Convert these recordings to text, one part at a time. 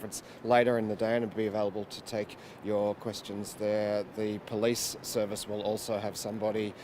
conference later in the day and be available to take your questions there. The police service will also have somebody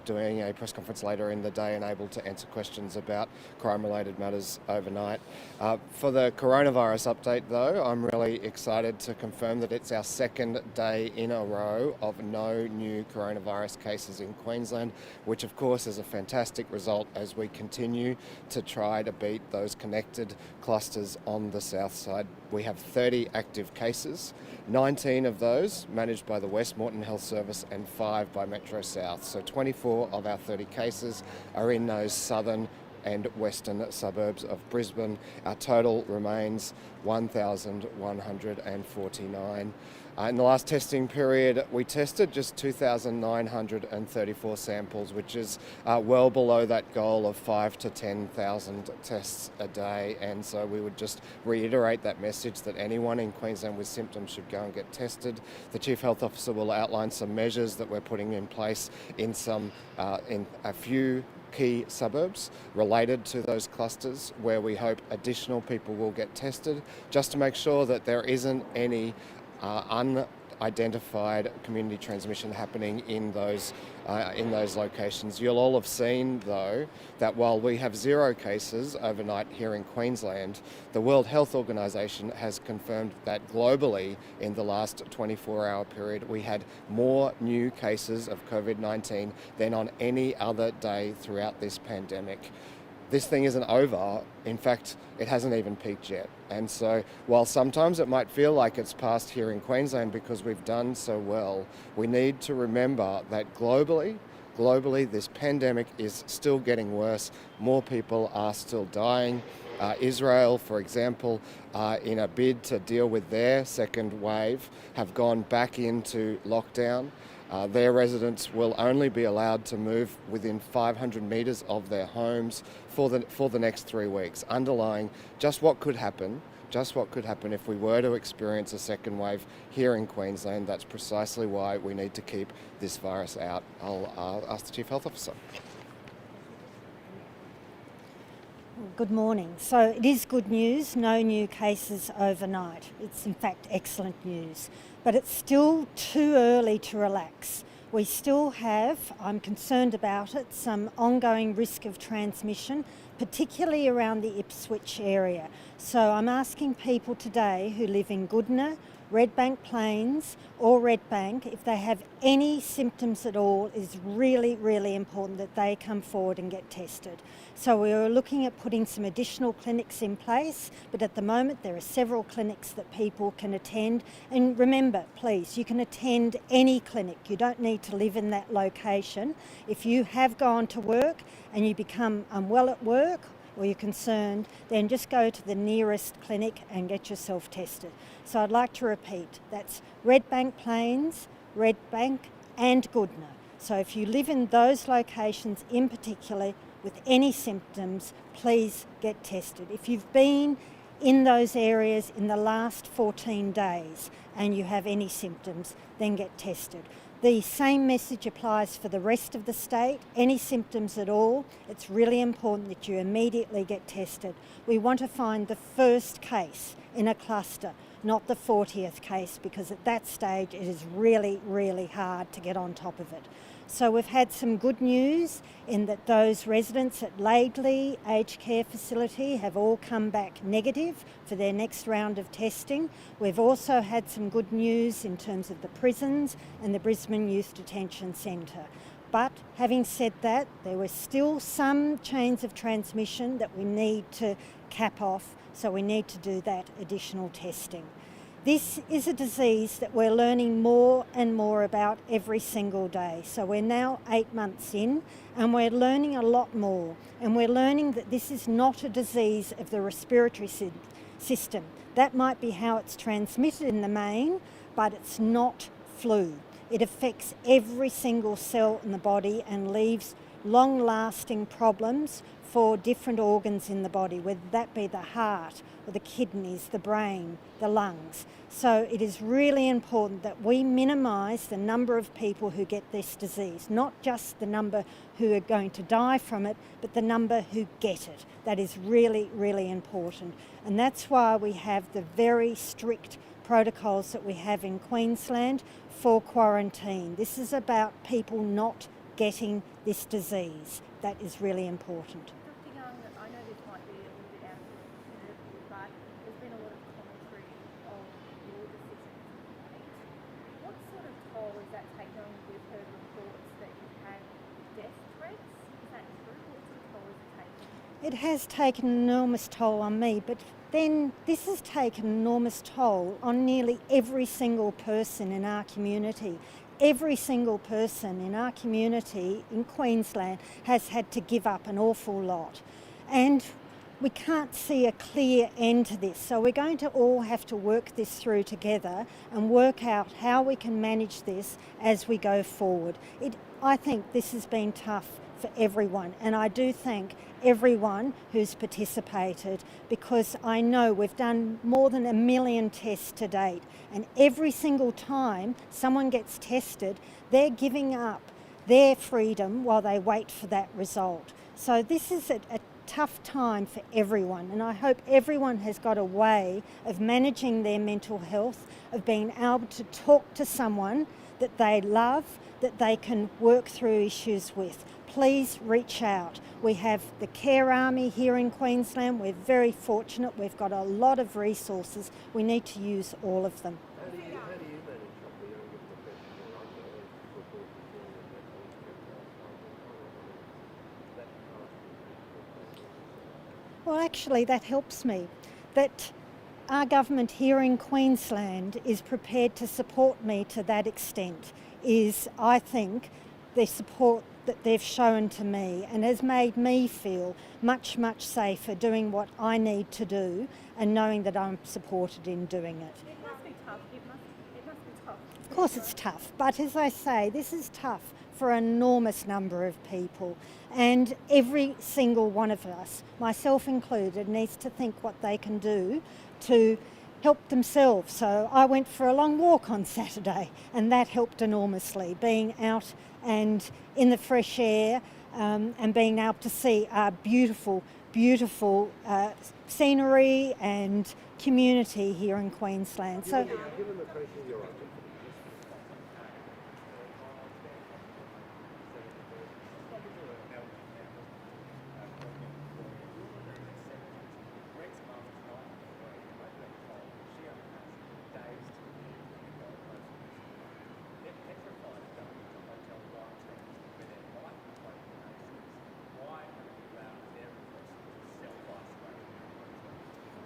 doing a press conference later in the day and able to answer questions about crime-related matters overnight. For the coronavirus update, though, I'm really excited to confirm that it's our second day in a row of no new coronavirus cases in Queensland, which of course is a fantastic result as we continue to try to beat those connected clusters on the south side. We have 30 active cases, 19 of those managed by the West Moreton Health Service and 5 by Metro South. So 24 of our 30 cases are in those southern and western suburbs of Brisbane. Our total remains 1,149. In the last testing period, we tested just 2,934 samples, which is well below that goal of 5,000 to 10,000 tests a day. And so we would just reiterate that message that anyone in Queensland with symptoms should go and get tested. The Chief Health Officer will outline some measures that we're putting in place in a few key suburbs related to those clusters where we hope additional people will get tested, just to make sure that there isn't any unidentified community transmission happening in those locations. You'll all have seen, though, that while we have 0 cases overnight here in Queensland, the World Health Organization has confirmed that globally in the last 24-hour period we had more new cases of COVID-19 than on any other day throughout this pandemic. This thing isn't over. In fact, it hasn't even peaked yet. And so while sometimes it might feel like it's passed here in Queensland because we've done so well, we need to remember that globally, this pandemic is still getting worse. More people are still dying. Israel, for example, in a bid to deal with their second wave, have gone back into lockdown. Their residents will only be allowed to move within 500 metres of their homes for the next 3 weeks, underlying just what could happen if we were to experience a second wave here in Queensland. That's precisely why we need to keep this virus out. I'll ask the Chief Health Officer. Good morning. So it is good news, no new cases overnight. It's in fact excellent news, but it's still too early to relax. We still have, I'm concerned about it, some ongoing risk of transmission, particularly around the Ipswich area. So I'm asking people today who live in Goodna, Redbank Plains or Redbank, if they have any symptoms at all, it is really, really important that they come forward and get tested. So we are looking at putting some additional clinics in place, but at the moment there are several clinics that people can attend. And remember, please, you can attend any clinic. You don't need to live in that location. If you have gone to work and you become unwell at work, or you're concerned, then just go to the nearest clinic and get yourself tested. So I'd like to repeat, that's Redbank Plains, Redbank and Goodna. So if you live in those locations in particular with any symptoms, please get tested. If you've been in those areas in the last 14 days and you have any symptoms, then get tested. The same message applies for the rest of the state. Any symptoms at all, it's really important that you immediately get tested. We want to find the first case in a cluster, not the 40th case, because at that stage it is really, really hard to get on top of it. So we've had some good news in that those residents at Laidley Aged Care Facility have all come back negative for their next round of testing. We've also had some good news in terms of the prisons and the Brisbane Youth Detention Centre. But having said that, there were still some chains of transmission that we need to cap off, so we need to do that additional testing. This is a disease that we're learning more and more about every single day. So we're now 8 months in and we're learning a lot more. And we're learning that this is not a disease of the respiratory system. That might be how it's transmitted in the main, but it's not flu. It affects every single cell in the body and leaves long-lasting problems for different organs in the body, whether that be the heart or the kidneys, the brain, the lungs. So it is really important that we minimise the number of people who get this disease, not just the number who are going to die from it, but the number who get it. That is really, really important. And that's why we have the very strict protocols that we have in Queensland for quarantine. This is about people not getting this disease. That is really important. Dr. Young, I know this might be a little bit out of your purview, but there's been a lot of commentary on your decision tonight. What sort of toll is that taken on? We've heard reports that you've had death threats. Is that true? What sort of toll is it taken? It has taken an enormous toll on me, but then this has taken an enormous toll on nearly every single person in our community. Every single person in our community in Queensland has had to give up an awful lot. And we can't see a clear end to this. So we're going to all have to work this through together and work out how we can manage this as we go forward. I think this has been tough for everyone, and I do thank everyone who's participated, because I know we've done more than 1 million tests to date, and every single time someone gets tested, they're giving up their freedom while they wait for that result. So this is a tough time for everyone, and I hope everyone has got a way of managing their mental health, of being able to talk to someone that they love, that they can work through issues with. Please reach out. We have the Care Army here in Queensland. We're very fortunate. We've got a lot of resources. We need to use all of them. How do you manage the young professional Well, actually, that helps me. That our government here in Queensland is prepared to support me to that extent is, I think, the support that they've shown to me, and has made me feel much, much safer doing what I need to do and knowing that I'm supported in doing it. It must be tough. It must be tough. Of course it's tough, but as I say, this is tough for an enormous number of people, and every single one of us, myself included, needs to think what they can do to help themselves. So I went for a long walk on Saturday, and that helped enormously, being out and in the fresh air, and being able to see our beautiful, beautiful scenery and community here in Queensland. So. Given the pressure you're under,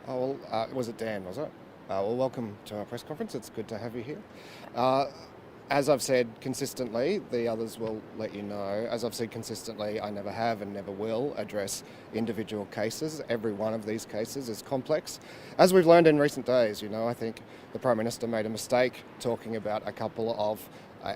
Oh, well, was it Dan, was it? Well, welcome to our press conference. It's good to have you here. As I've said consistently, the others will let you know, as I've said consistently, I never have and never will address individual cases. Every one of these cases is complex. As we've learned in recent days, I think the Prime Minister made a mistake talking about a couple of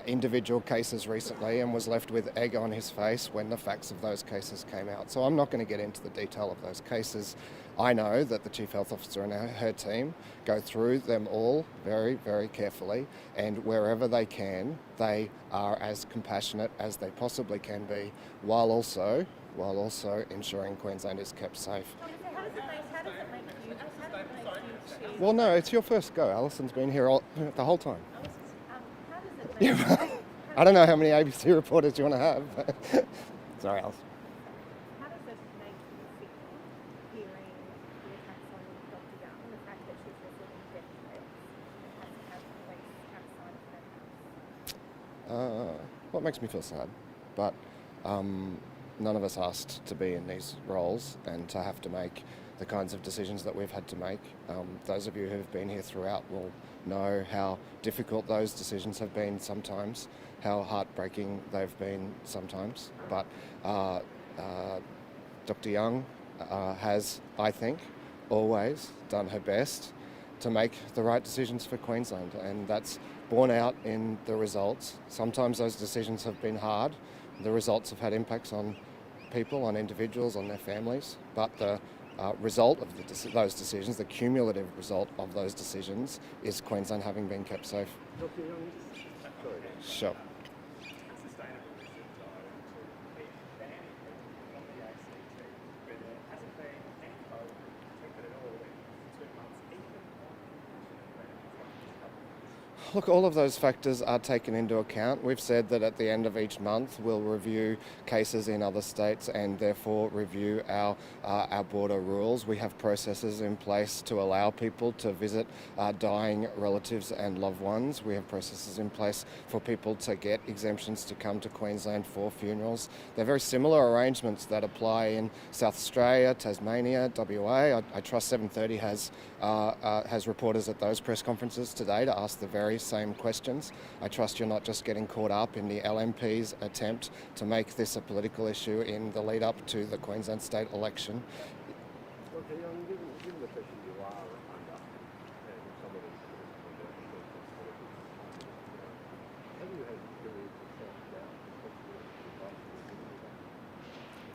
individual cases recently and was left with egg on his face when the facts of those cases came out. So I'm not going to get into the detail of those cases. I know that the Chief Health Officer and her team go through them all very, very carefully, and wherever they can, they are as compassionate as they possibly can be, while also ensuring Queensland is kept safe. How does it make you choose? Well, no, it's your first go. Alison's been here the whole time. How does it make I don't know how many ABC reporters you want to have. Sorry, Alison. How does it make you feel hearing the attacks on Dr. Young, the fact that she's receiving death threats and has to have police outside of her house? Well, it makes me feel sad, but none of us asked to be in these roles and to have to make the kinds of decisions that we've had to make. Those of you who have been here throughout will know how difficult those decisions have been sometimes, how heartbreaking they've been sometimes. But Dr. Young has, I think, always done her best to make the right decisions for Queensland, and that's borne out in the results. Sometimes those decisions have been hard. The results have had impacts on people, on individuals, on their families, but the result of those decisions, the cumulative result of those decisions, is Queensland having been kept safe. Dr. Young, sorry. Sure. Look, all of those factors are taken into account. We've said that at the end of each month we'll review cases in other states and therefore review our border rules. We have processes in place to allow people to visit dying relatives and loved ones. We have processes in place for people to get exemptions to come to Queensland for funerals. They're very similar arrangements that apply in South Australia, Tasmania, WA. I trust 730 has reporters at those press conferences today to ask the very same questions. I trust you're not just getting caught up in the LNP's attempt to make this a political issue in the lead up to the Queensland state election. Dr. Young, given the pressure you are under and some of these have you had really self-doubt?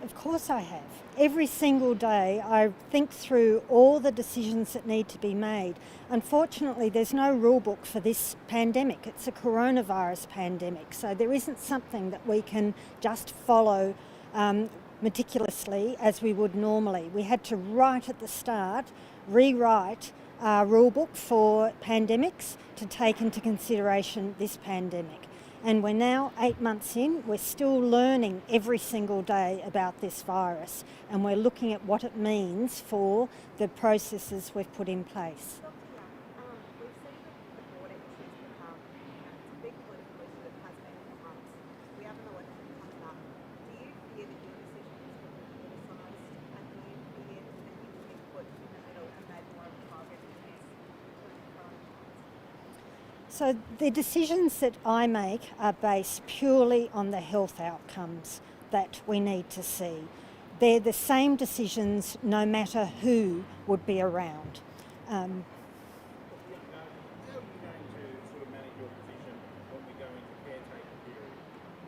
Of course I have. Every single day I think through all the decisions that need to be made. Unfortunately, there's no rule book for this pandemic. It's a coronavirus pandemic, so there isn't something that we can just follow meticulously as we would normally. We had to, right at the start, rewrite our rule book for pandemics to take into consideration this pandemic. And we're now 8 months in, we're still learning every single day about this virus, and we're looking at what it means for the processes we've put in place. Dr. Young, we've seen the border issues become a big political issue that has been for months. We have an election coming up. Do you fear that your decisions will be politicised, and do you fear that you will be put in the middle and made more of a target in this coronavirus? So the decisions that I make are based purely on the health outcomes that we need to see. They're the same decisions no matter who would be around. How are you going to sort of manage your position when we go into caretaker period?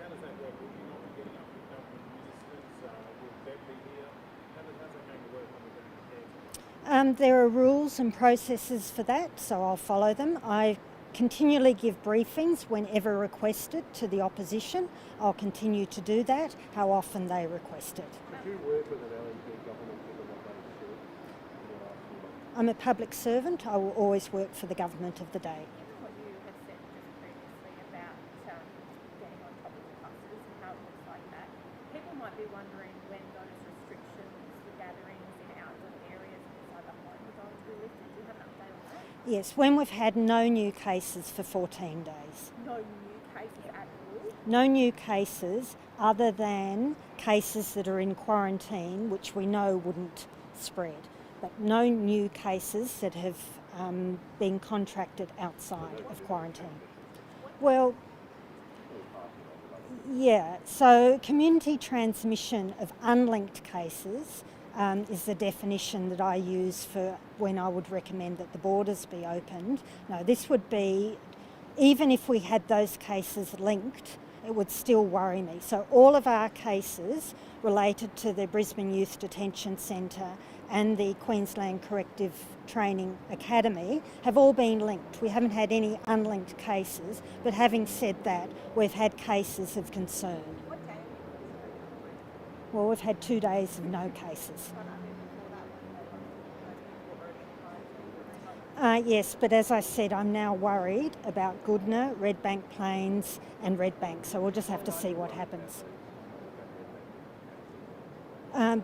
How does that work? Will you not be getting up with government ministers? Will Bev be here? How's that going to work when we go into caretaker? There are rules and processes for that, so I'll follow them. I continually give briefings whenever requested to the opposition. I'll continue to do that, how often they request it. Did you work with an LNP government given what they said in the last few months? I'm a public servant. I will always work for the government of the day. Given what you have said just previously about getting on top of the buses and how it looks like that, people might be wondering when those restrictions for gatherings in outdoor areas inside the home are going to be lifted. Do you have an update on that? Yes, when we've had no new cases for 14 days. No new cases at all? No new cases other than cases that are in quarantine, which we know wouldn't spread. But no new cases that have been contracted outside of quarantine. Well, yeah, so community transmission of unlinked cases is the definition that I use for when I would recommend that the borders be opened. No, this would be, even if we had those cases linked, it would still worry me. So all of our cases related to the Brisbane Youth Detention Centre and the Queensland Corrective Training Academy have all been linked. We haven't had any unlinked cases, but having said that, we've had cases of concern. What day? Well, we've had 2 days of no cases. Yes, but as I said, I'm now worried about Goodna, Redbank Plains and Redbank, so we'll just have to see what happens.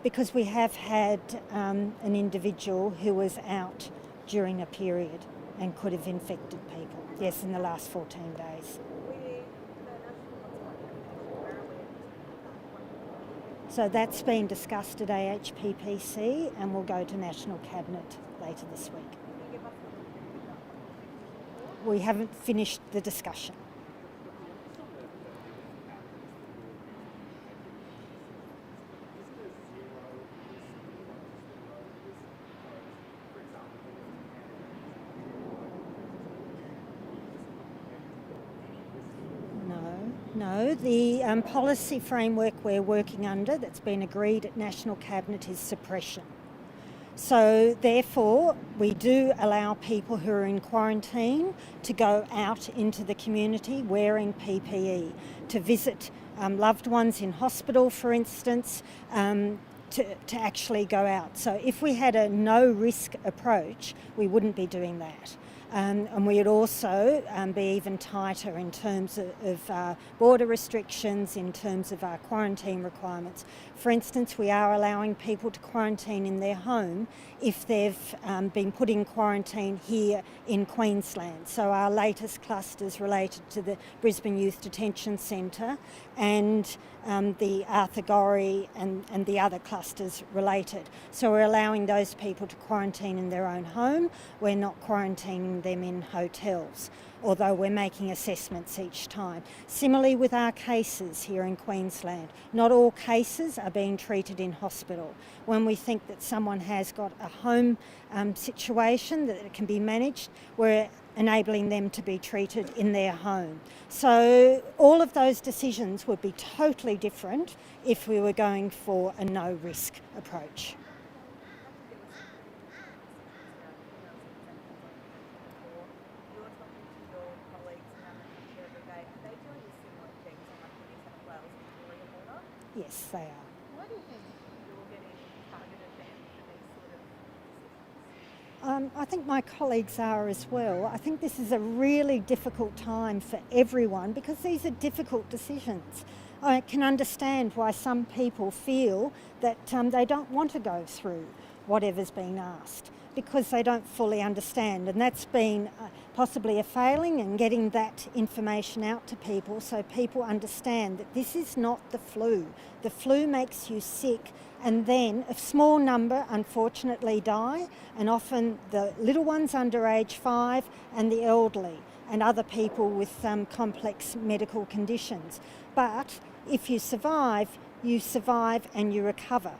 Because we have had an individual who was out during a period and could have infected people, yes, in the last 14 days. So that's been discussed at AHPPC and will go to National Cabinet later this week. We haven't finished the discussion. No, the policy framework we're working under that's been agreed at National Cabinet is suppression. So therefore, we do allow people who are in quarantine to go out into the community wearing PPE, to visit loved ones in hospital, for instance, to actually go out. So if we had a no-risk approach, we wouldn't be doing that. And we would also be even tighter in terms of border restrictions, in terms of our quarantine requirements. For instance, we are allowing people to quarantine in their home if they've been put in quarantine here in Queensland. So our latest clusters related to the Brisbane Youth Detention Centre and the Arthur Gorrie and the other clusters related. So we're allowing those people to quarantine in their own home. We're not quarantining them in hotels, although we're making assessments each time. Similarly with our cases here in Queensland, not all cases are being treated in hospital. When we think that someone has got a home situation that it can be managed, we're enabling them to be treated in their home. So all of those decisions would be totally different if we were going for a no-risk approach. You're talking to your colleagues around the country every day. Are they doing similar things on like the New South Wales and Victoria border? Yes, they are. Why do you think You're getting targeted then for these sort of decisions? I think my colleagues are as well. I think this is a really difficult time for everyone because these are difficult decisions. I can understand why some people feel that they don't want to go through whatever's been asked because they don't fully understand, and that's been possibly a failing in getting that information out to people so people understand that this is not the flu. The flu makes you sick, and then a small number unfortunately die, and often the little ones under age 5 and the elderly and other people with complex medical conditions. But if you survive and you recover.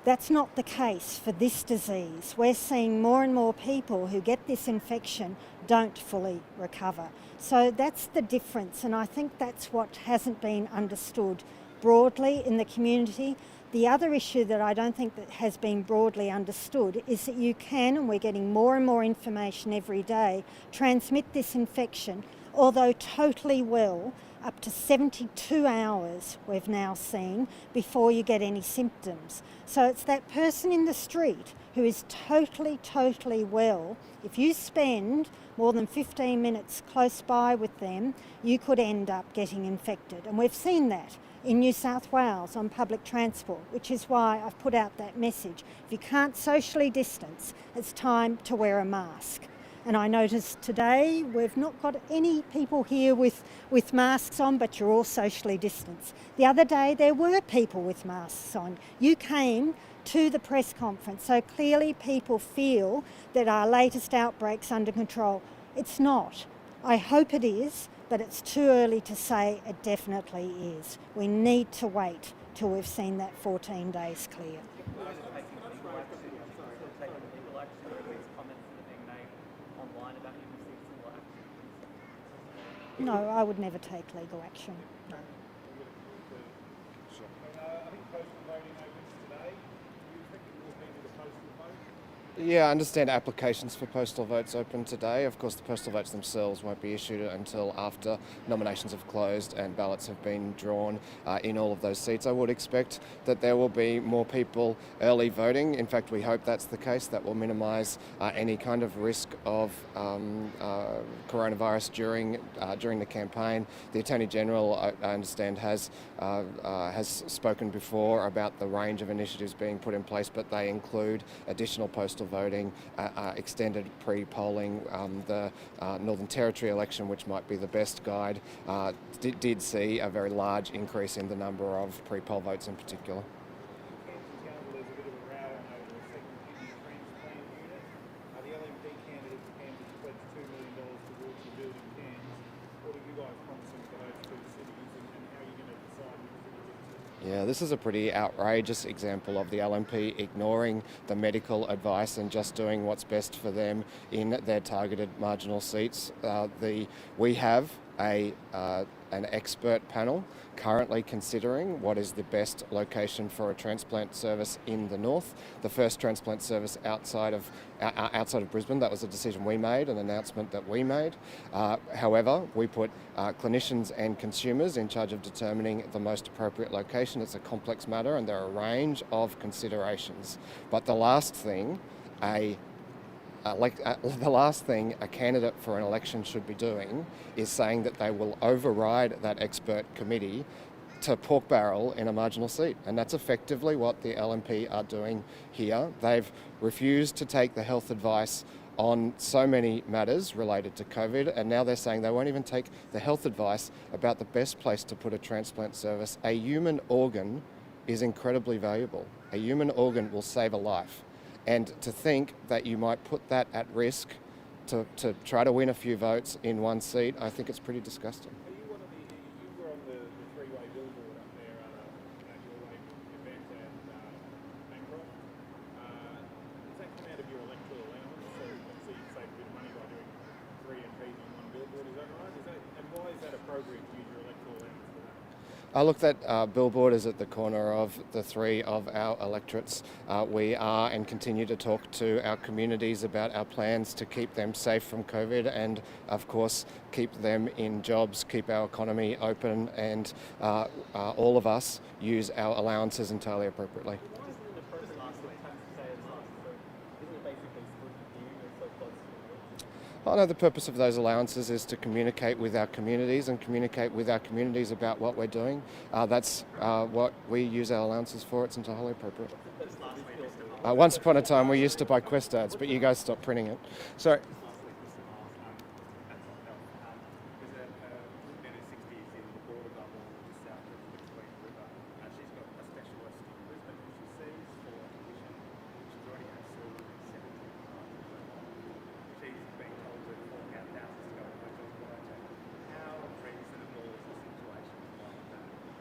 That's not the case for this disease. We're seeing more and more people who get this infection don't fully recover. So that's the difference, and I think that's what hasn't been understood broadly in the community. The other issue that I don't think that has been broadly understood is that you can, and we're getting more and more information every day, transmit this infection, although totally well, up to 72 hours we've now seen before you get any symptoms. So it's that person in the street who is totally well. If you spend more than 15 minutes close by with them, you could end up getting infected. And we've seen that in New South Wales on public transport, which is why I've put out that message. If you can't socially distance, it's time to wear a mask. And I noticed today we've not got any people here with masks on, but you're all socially distanced. The other day there were people with masks on. You came to the press conference, so clearly people feel that our latest outbreak's under control. It's not. I hope it is, but it's too early to say it definitely is. We need to wait till we've seen that 14 days clear. No, I would never take legal action. No. I think postal voting opens today. Do you think it will be with a postal vote? Yeah, I understand applications for postal votes open today. Of course, the postal votes themselves won't be issued until after nominations have closed and ballots have been drawn in all of those seats. I would expect that there will be more people early voting. In fact, we hope that's the case. That will minimise any kind of risk of coronavirus during the campaign. The Attorney General, I understand, has spoken before about the range of initiatives being put in place, but they include additional postal voting, extended pre-polling. The Northern Territory election, which might be the best guide, did see a very large increase in the number of pre-poll votes in particular. Kansas Council, there's a bit of a row over a second kidney transplant unit. The LNP candidate for Kansas pledged $2 million towards the building cans. What are you guys promising for those two cities, and how are you going to decide which city gets it? Yeah, this is a pretty outrageous example of the LNP ignoring the medical advice and just doing what's best for them in their targeted marginal seats. We have a an expert panel currently considering what is the best location for a transplant service in the north. The first transplant service outside of Brisbane, that was a decision we made, an announcement that we made. However, we put clinicians and consumers in charge of determining the most appropriate location. It's a complex matter and there are a range of considerations. But the last thing a candidate for an election should be doing is saying that they will override that expert committee to pork barrel in a marginal seat. And that's effectively what the LNP are doing here. They've refused to take the health advice on so many matters related to COVID, and now they're saying they won't even take the health advice about the best place to put a transplant service. A human organ is incredibly valuable. A human organ will save a life. And to think that you might put that at risk to try to win a few votes in one seat, I think it's pretty disgusting. Are you one of the, you were on the three-way billboard up there at your way event at Bancroft. Does that come out of your electoral allowance? So obviously you save a bit of money by doing 3 MPs on one billboard, is that right? And why is that appropriate to use your electoral allowance for that? Look, that billboard is at the corner of the 3 of our electorates. We are and continue to talk to our communities about our plans to keep them safe from COVID and, of course, keep them in jobs, keep our economy open, and all of us use our allowances entirely appropriately. I know the purpose of those allowances is to communicate with our communities and communicate with our communities about what we're doing. That's what we use our allowances for. It's entirely appropriate. Once upon a time we used to buy Quest ads, but you guys stopped printing it. Sorry.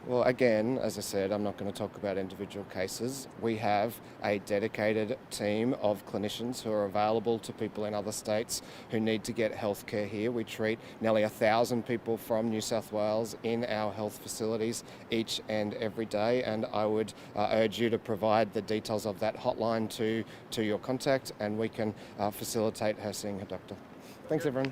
Well, again, as I said, I'm not going to talk about individual cases. We have a dedicated team of clinicians who are available to people in other states who need to get healthcare here. We treat nearly 1,000 people from New South Wales in our health facilities each and every day, and I would urge you to provide the details of that hotline to your contact, and we can facilitate her seeing her doctor. Thanks, everyone.